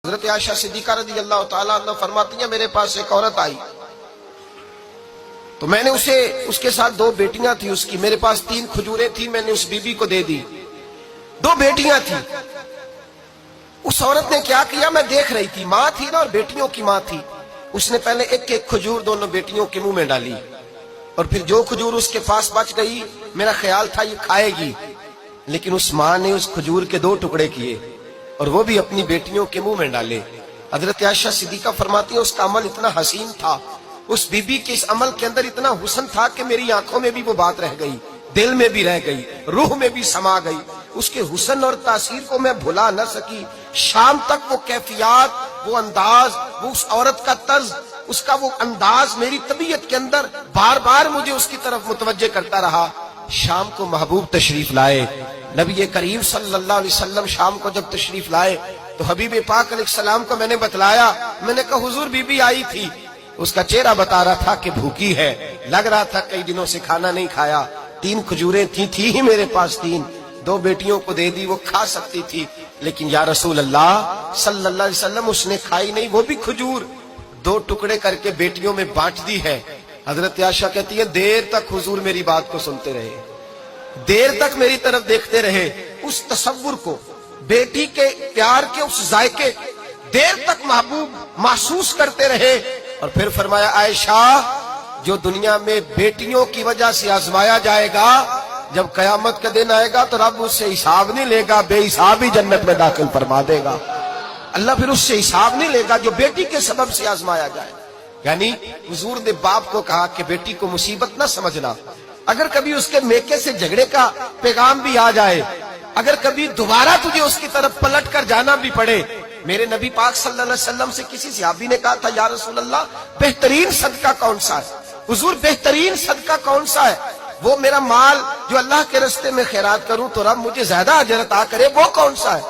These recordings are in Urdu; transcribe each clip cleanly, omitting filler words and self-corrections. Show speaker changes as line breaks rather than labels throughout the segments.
حضرت عائشہ صدیقہ رضی اللہ تعالیٰ عنہ فرماتی ہیں میرے پاس ایک عورت آئی تو میں نے اس کے ساتھ 2 بیٹیاں تھی اس کی، میرے پاس 3 کھجوریں تھی، میں نے اس بی بی کو دے دی، 2 بیٹیاں تھی۔ اس عورت نے کیا کیا، میں دیکھ رہی تھی، ماں تھی نا اور بیٹیوں کی ماں تھی، اس نے پہلے ایک ایک کھجور دونوں بیٹیوں کے منہ میں ڈالی اور پھر جو کھجور اس کے پاس بچ گئی میرا خیال تھا یہ کھائے گی، لیکن اس ماں نے اس کھجور کے 2 ٹکڑے کیے اور وہ بھی اپنی بیٹیوں کے منہ میں ڈالے۔ حضرت عائشہ صدیقہ فرماتی ہیں اس کا عمل اتنا حسین تھا، اس بی بی کے اس عمل کے اندر اتنا حسن تھا کہ میری آنکھوں میں بھی وہ بات رہ گئی، دل میں بھی رہ گئی، روح میں بھی سما گئی۔ اس کے حسن اور تاثیر کو میں بھلا نہ سکی، شام تک وہ کیفیات، وہ انداز، وہ اس عورت کا طرز، اس کا وہ انداز میری طبیعت کے اندر بار بار مجھے اس کی طرف متوجہ کرتا رہا۔ شام کو محبوب تشریف لائے، نبی کریم صلی اللہ علیہ وسلم شام کو جب تشریف لائے تو حبیب پاک علیہ السلام کو میں نے بتلایا، میں نے کہا حضور بی بی آئی تھی، اس کا چہرہ بتا رہا تھا کہ بھوکی ہے، لگ رہا تھا کئی دنوں سے کھانا نہیں کھایا، 3 کھجوریں تھی ہی میرے پاس 3، 2 بیٹیوں کو دے دی، وہ کھا سکتی تھی، لیکن یا رسول اللہ صلی اللہ علیہ وسلم اس نے کھائی نہیں، وہ بھی کھجور 2 ٹکڑے کر کے بیٹیوں میں بانٹ دی ہے۔ حضرت عائشہ کہتی ہے دیر تک حضور میری بات کو سنتے رہے، دیر تک میری طرف دیکھتے رہے، اس تصور کو، بیٹی کے پیار کے اس ذائقے دیر تک محبوب محسوس کرتے رہے، اور پھر فرمایا عائشہ جو دنیا میں بیٹیوں کی وجہ سے آزمایا جائے گا، جب قیامت کا دن آئے گا تو رب اس سے حساب نہیں لے گا، بے حساب ہی جنت میں داخل فرما دے گا۔ اللہ پھر اس سے حساب نہیں لے گا جو بیٹی کے سبب سے آزمایا جائے۔ یعنی حضور نے باپ کو کہا کہ بیٹی کو مصیبت نہ سمجھنا، اگر کبھی اس کے میکے سے جھگڑے کا پیغام بھی آ جائے، اگر کبھی دوبارہ تجھے اس کی طرف پلٹ کر جانا بھی پڑے، میرے نبی پاک صلی اللہ علیہ وسلم سے کسی صحابی نے کہا تھا یا رسول اللہ بہترین صدقہ کون سا ہے؟ حضور بہترین صدقہ کون سا ہے؟ وہ میرا مال جو اللہ کے راستے میں خیرات کروں تو رب مجھے زیادہ اجر عطا کرے، وہ کون سا ہے؟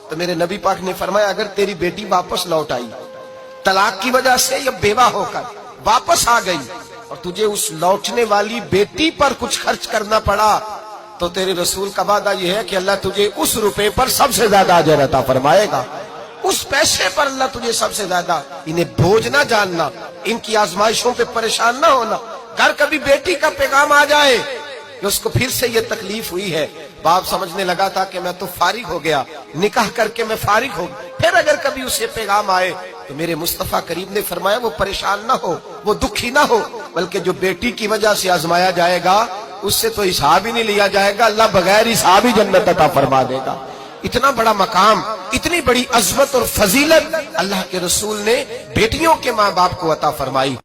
تو میرے نبی پاک نے فرمایا اگر تیری بیٹی واپس لوٹ آئی طلاق کی وجہ سے یا بیوہ ہو کر واپس آ گئی اور تجھے اس لوٹنے والی بیٹی پر کچھ خرچ کرنا پڑا تو تیرے رسول کا وعدہ یہ ہے کہ اللہ تجھے اس روپے پر سب سے زیادہ اجر عطا فرمائے گا، اس پیسے پر اللہ تجھے سب سے زیادہ۔ انہیں بوجھ نہ جاننا، ان کی آزمائشوں پہ پریشان نہ ہونا۔ گھر کبھی بیٹی کا پیغام آ جائے کہ اس کو پھر سے یہ تکلیف ہوئی ہے، باپ سمجھنے لگا تھا کہ میں تو فارغ ہو گیا، نکاح کر کے میں فارغ ہو گیا، پھر اگر کبھی اسے پیغام آئے تو میرے مصطفیٰ کریم نے فرمایا وہ پریشان نہ ہو، وہ دکھی نہ ہو، بلکہ جو بیٹی کی وجہ سے آزمایا جائے گا اس سے تو حساب ہی نہیں لیا جائے گا، اللہ بغیر حساب ہی جنت عطا فرما دے گا۔ اتنا بڑا مقام، اتنی بڑی عظمت اور فضیلت اللہ کے رسول نے بیٹیوں کے ماں باپ کو عطا فرمائی۔